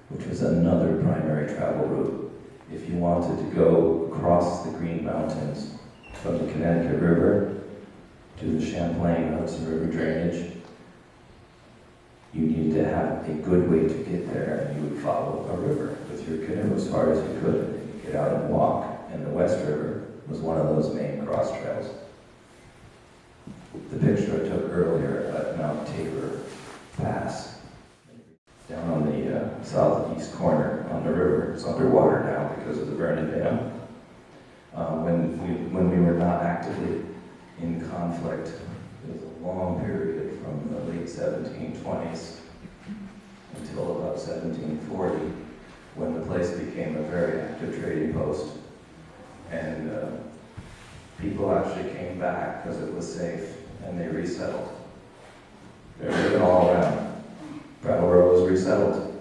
which was another primary travel route. If you wanted to go across the Green Mountains from the Connecticut River to the Champlain Hudson River drainage, you needed to have a good way to get there, and you would follow a river with your canoe as far as you could, and then you get out and walk. And the West River was one of those main cross trails. The picture I took earlier at Mount Tabor Pass, down on the southeast corner on the river. It's underwater now because of the Vernon Dam. When we were not actively in conflict, it was a long period from the late 1720s until about 1740, when the place became a very active trading post. And people actually came back because it was safe, and they resettled. They're living all around. Brattleboro was resettled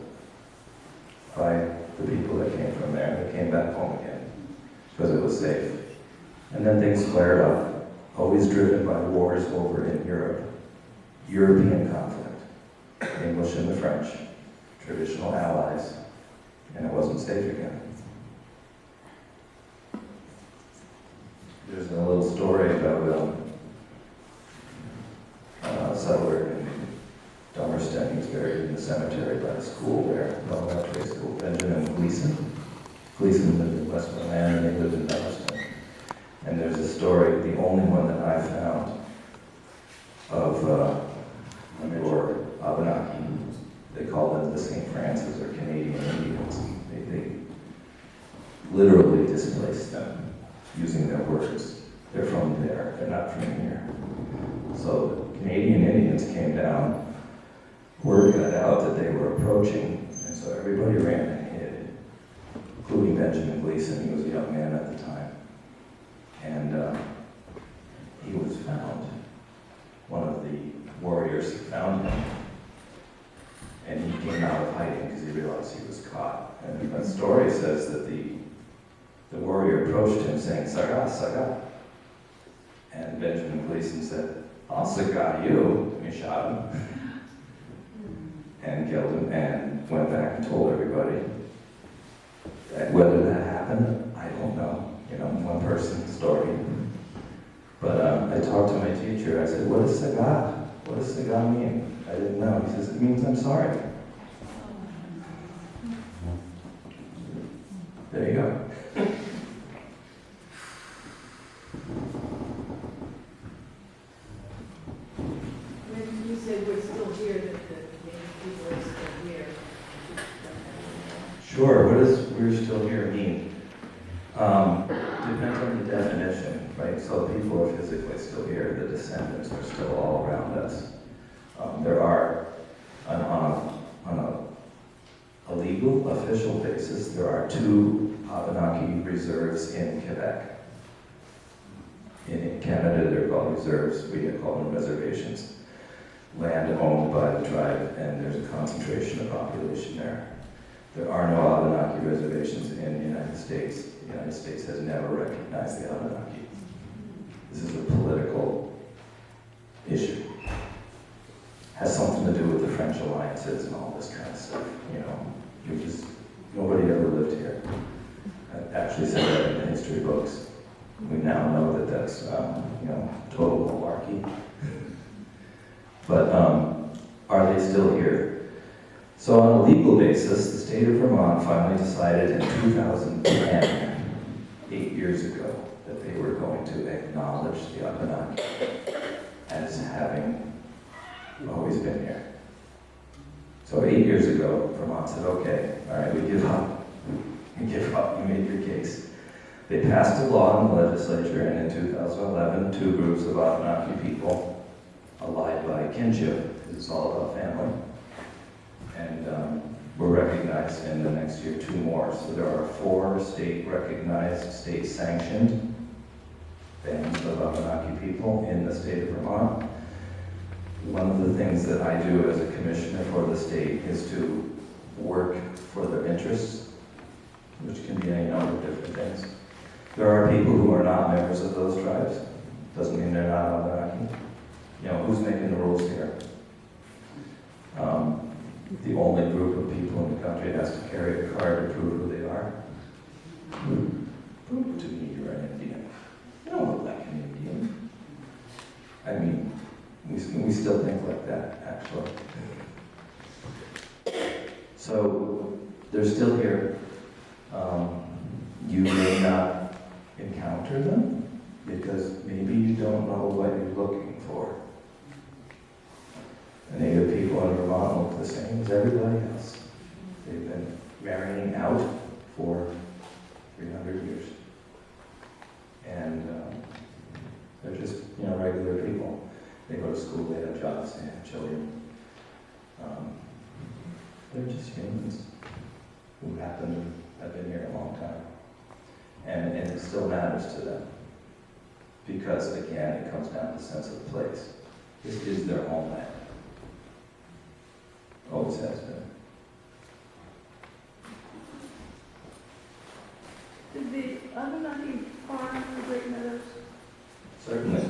by the people that came from there. They came back home again because it was safe. And then things flared up, always driven by wars over in Europe. European conflict. The English and the French, traditional allies, and it wasn't safe again. There's a little story about a settler in Dummerston. He was buried in the cemetery by the school there, elementary school, Benjamin Gleason. Gleason lived in Westmoreland, and they lived of or Abenaki. They call them the St. Francis or Canadian Indians. They literally displaced them using their words. They're from there, they're not from here. So the Canadian Indians came down, word got out that they were approaching, and so everybody ran and hid, including Benjamin Gleason. He was a young man at the time. And he was found. One of the warriors found him, and he came out of hiding because he realized he was caught. And the story says that the warrior approached him saying, "Saga, Saga." And Benjamin Gleason said, "I'll Saga you." And he shot him and killed him and went back and told everybody. Whether that happened, I don't know. You know, one person's story. But I talked to my teacher. I said, "What is Saga? What does Saga mean?" I didn't know. He says, "It means I'm sorry." There you go. When you say we're still here, that the Native people are still here. Sure. What does "we're still here" mean? Depends on the definition, right? So people are physically still here. The descendants are still all around us. There are, on a legal, official basis, there are 2 Abenaki reserves in Quebec. In Canada, they're called reserves. We call them reservations. Land owned by the tribe, and there's a concentration of population there. There are no Abenaki reservations in the United States. The United States has never recognized the Abenaki. This is a political issue. Has something to do with the French alliances and all this kind of stuff. You know, nobody ever lived here. I actually said that in the history books. We now know that that's, total malarkey. But are they still here? So on a legal basis, the state of Vermont finally decided in 2010, 8 years ago, that they were going to acknowledge the Abenaki as having always been here. So 8 years ago, Vermont said, "Okay, all right, we give up. We give up, you made your case." They passed a law in the legislature, and in 2011, 2 groups of Abenaki people, allied by kinship, because it's all about family, and were recognized in the next year 2 more. So there are 4 state-recognized, state-sanctioned bands of Abenaki people in the state of Vermont. One of the things that I do as a commissioner for the state is to work for their interests, which can be any number of different things. There are people who are not members of those tribes. Doesn't mean they're not Abenaki. You know, who's making the rules here? The only group of people in the country has to carry a card to prove who they are. Prove to me you're an Indian. You don't look like an Indian. I mean, we still think like that, actually. So they're still here. You may not encounter them because maybe you don't know what you're looking for. The Native people in Vermont look the same as everybody else. They've been marrying out for 300 years. And they're just, regular people. They go to school, they have jobs, they have children. They're just humans who happen to have been here a long time. And it still matters to them. Because, again, it comes down to the sense of place. This is their homeland. Always has been. Did the Abenaki farm in the Great Meadows? Certainly.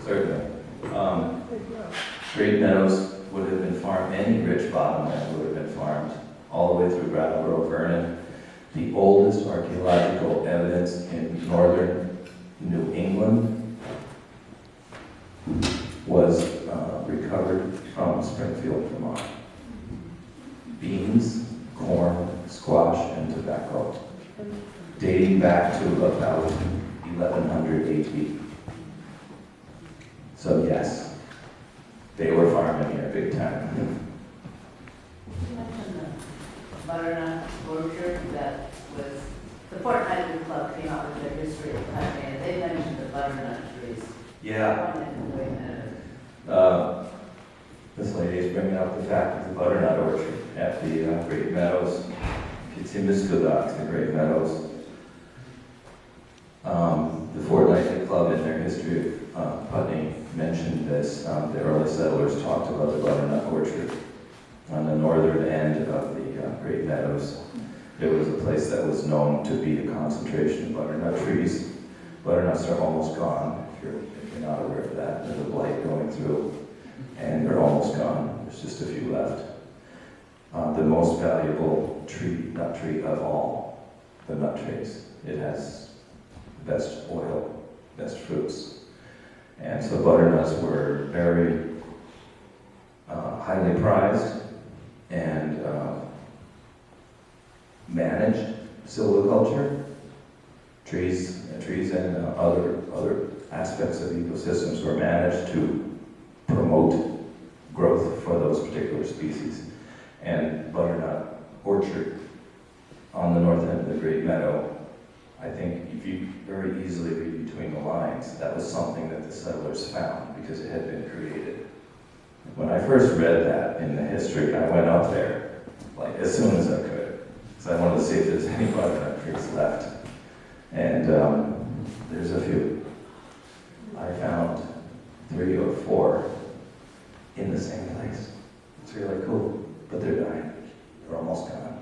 They grow. Great Meadows would have been farmed, any rich bottomland would have been farmed all the way through Brattleboro, Vernon. The oldest archaeological evidence in northern New England was recovered from Springfield, Vermont. Beans, corn, squash, and tobacco, dating back to about 1100 AD. So yes, big time. You mentioned the butternut orchard that was, the Fortnightly Club came out with their history of Putney, and they mentioned the butternut trees. Yeah. One in the way that This lady is bringing up the fact of the butternut orchard at the Great Meadows. Kitsimistudok, the Great Meadows. The Fortnightly Club in their history of Putney mentioned this. The early settlers talked about the butternut orchard on the northern end of the Great Meadows. It was a place that was known to be a concentration of butternut trees. Butternuts are almost gone, if you're not aware of that. There's a blight going through, and they're almost gone. There's just a few left. The most valuable nut tree of all the nut trees. It has the best oil, best fruits. And so butternuts were very highly prized and managed silviculture. Trees and other aspects of ecosystems were managed to promote growth for those particular species. And butternut orchard on the north end of the Great Meadow, I think if you very easily read between the lines, that was something that the settlers found because it had been created. When I first read that in the history, I went up there, like as soon as I could, because I wanted to see if there's any butternut trees left. And there's a few. I found 3 or 4 in the same place. It's really cool, but they're dying. They're almost gone.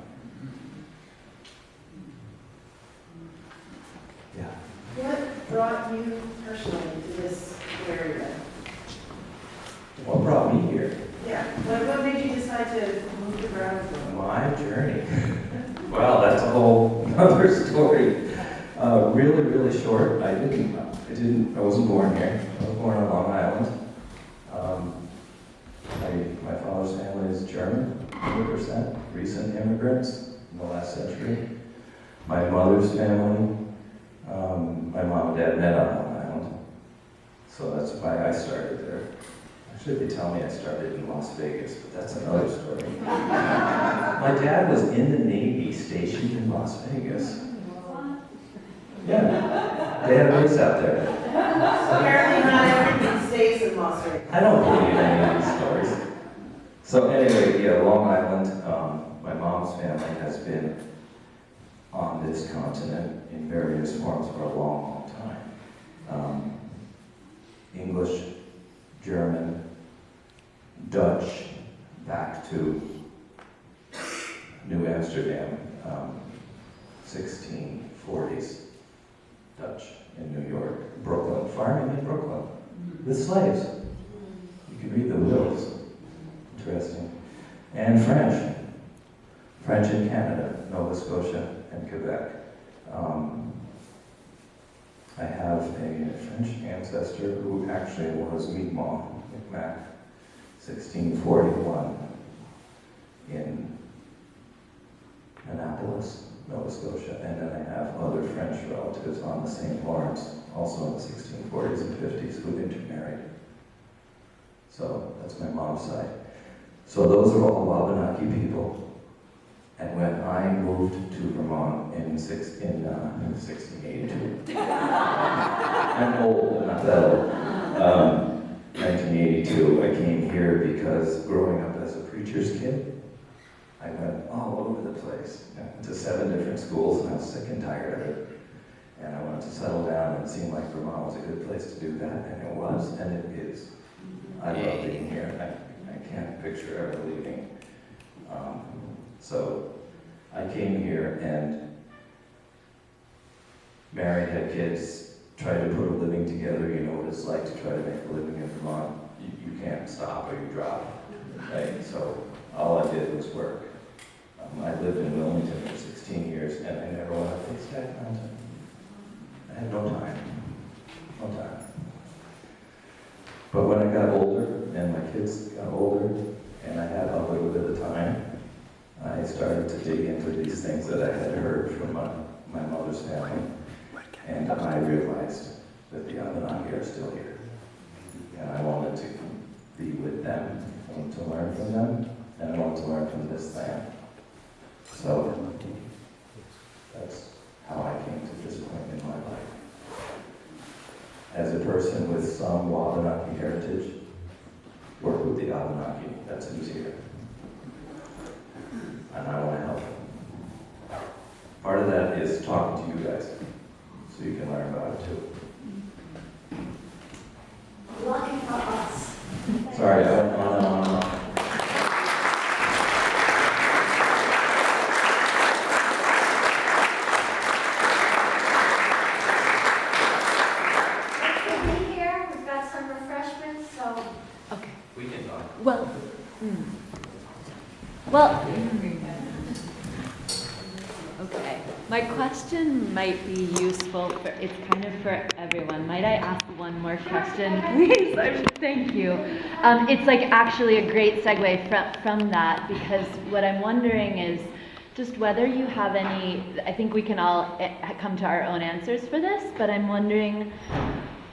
Yeah. What brought you personally to this area? What brought me here? Yeah, what made you decide to move to Brownsville? My journey. Wow, that's a whole other story. Really, really short. I wasn't born here. I was born on Long Island. My father's family is German, 100%, recent immigrants in the last century. My mother's family, my mom and dad met on Long Island. So that's why I started there. Actually, they tell me I started in Las Vegas, but that's another story. My dad was in the Navy stationed in Las Vegas. Yeah, they had a base out there. Apparently not everything stays in Las Vegas. I don't believe any of these stories. So anyway, yeah, Long Island, my mom's family has been on this continent in various forms for a long, long time. English, German, Dutch, back to New Amsterdam, 1640s. Dutch in New York, Brooklyn, farming in Brooklyn, with slaves. You can read the wills. Interesting. And French in Canada, Nova Scotia, and Quebec. I have a French ancestor who actually was Mi'kmaq, 1641, in Annapolis, Nova Scotia, and then I have other French relatives on the St. Lawrence, also in the 1640s and 50s, who intermarried. So that's my mom's side. So those are all Abenaki people. And when I moved to Vermont in 1682, I'm old, but not that old. 1982, I came here because growing up as a preacher's kid, I went all over the place. I went to 7 different schools and I was sick and tired of it. And I wanted to settle down and it seemed like Vermont was a good place to do that, and it was, and it is. I love being here. I can't picture ever leaving. So I came here and married, had kids, tried to put a living together. You know what it's like to try to make a living in Vermont. You can't stop or you drop, right? So all I did was work. I lived in Wilmington for 16 years and I never went up to Stack Mountain. I had no time. No time. But when I got older and my kids got older and I had a little bit of time, I started to dig into these things that I had heard from my mother's family. And I realized that the Abenaki are still here. And I wanted to be with them. I wanted to learn from them, and I want to learn from this land. So that's how I came to this point in my life. As a person with some Abenaki heritage, work with the Abenaki, that's who's here. And I want to help them. Part of that is talking to you guys, so you can learn about it too. Lucky for us. Sorry, I went on and on and on. Thanks for being here. We've got some refreshments, so Okay. We can talk. Well, well, okay. My question might be useful for, it's kind of for everyone. Might I ask one more question, please? Thank you. It's like actually a great segue from that, because what I'm wondering is just whether you have any, I think we can all come to our own answers for this, but I'm wondering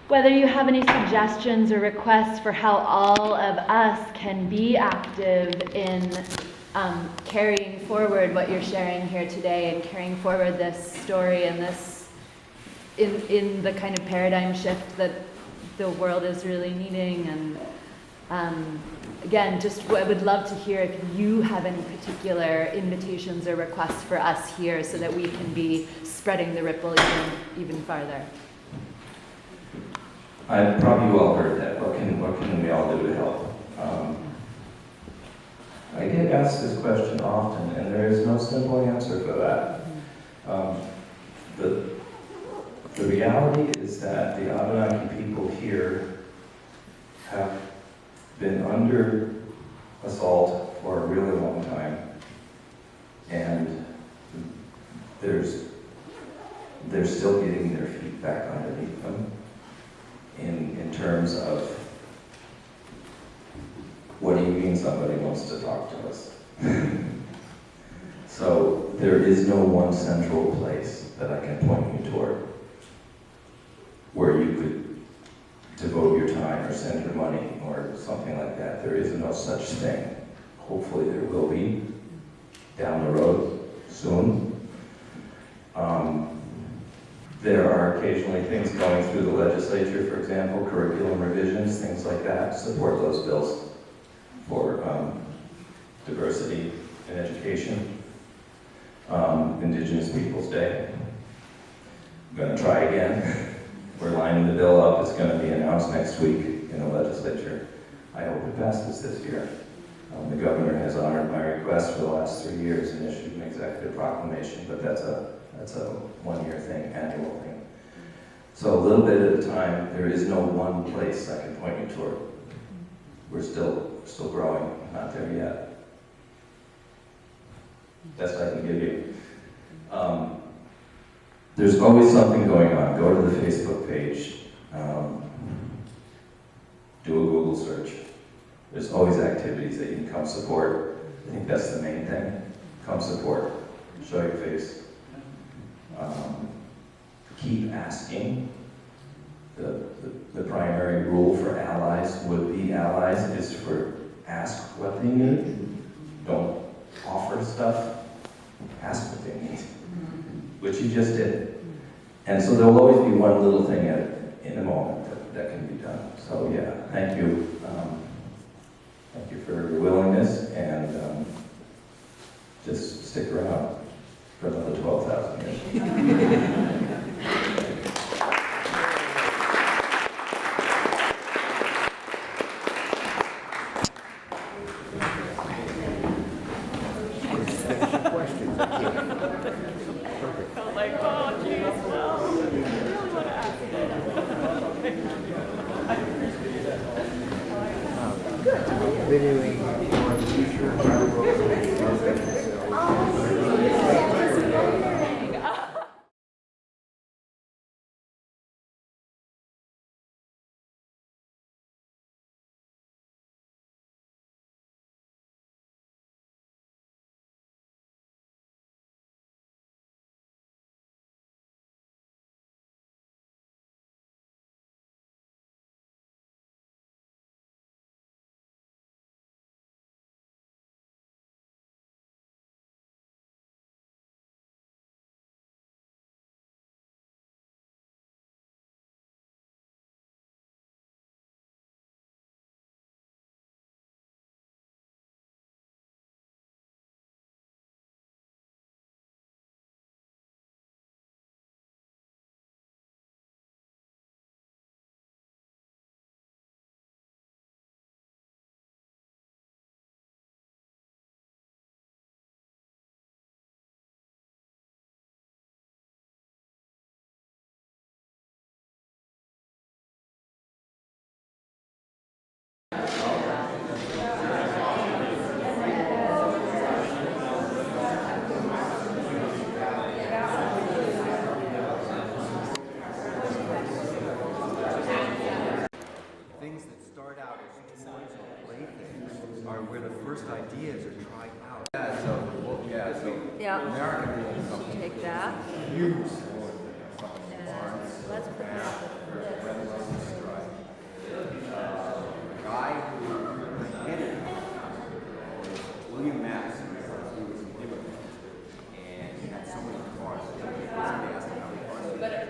whether you have any suggestions or requests for how all of us can be active in carrying forward what you're sharing here today and carrying forward this story and this in the kind of paradigm shift that the world is really needing. And again, just I would love to hear if you have any particular invitations or requests for us here so that we can be spreading the ripple even farther. I've probably all heard that. What can we all do to help? I get asked this question often, and there is no simple answer for that. The reality is that the Abenaki people here have been under assault for a really long time, and they're still getting their feet back underneath them in terms of what do you mean somebody wants to talk to us? So there is no one central place that I can point you toward where you could devote your time or send your money or something like that. There is no such thing. Hopefully there will be down the road soon. There are occasionally things going through the legislature, for example, curriculum revisions, things like that. Support those bills for diversity in education. Indigenous Peoples Day. I'm going to try again. We're lining the bill up. It's going to be announced next week in the legislature. I hope it passes this year. The governor has honored my request for the last 3 years and issued an executive proclamation, but that's a one-year thing, annual thing. So a little bit at a time. There is no one place I can point you toward. We're still growing, not there yet. Best I can give you. There's always something going on. Go to the Facebook page. Do a Google search. There's always activities that you can come support. I think that's the main thing. Come support. Show your face. Keep asking. The primary rule for allies, would-be allies, is for ask what they need. Don't offer stuff. Ask what they need, which you just did. And so there will always be one little thing in a moment that can be done. So yeah, thank you. Thank you for your willingness, and just stick around for another 12,000 years. Videoing for the future. Things that start out as toys or playthings are where the first ideas are tried out. Yeah, so Yeah. American rules Take that. huge. Let's put that. A guy who did it was William Maps. He was an immigrant, and he had so many cars. Somebody asked him how many cars he had.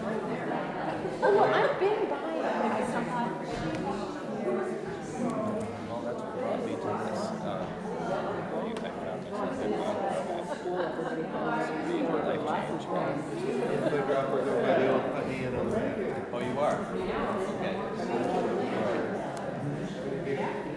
Oh, well, I've been by it. I somehow. Well, that's what brought me to this. You type it out, read your life change. By the old Putney and all that. Oh, you are? Okay. All right.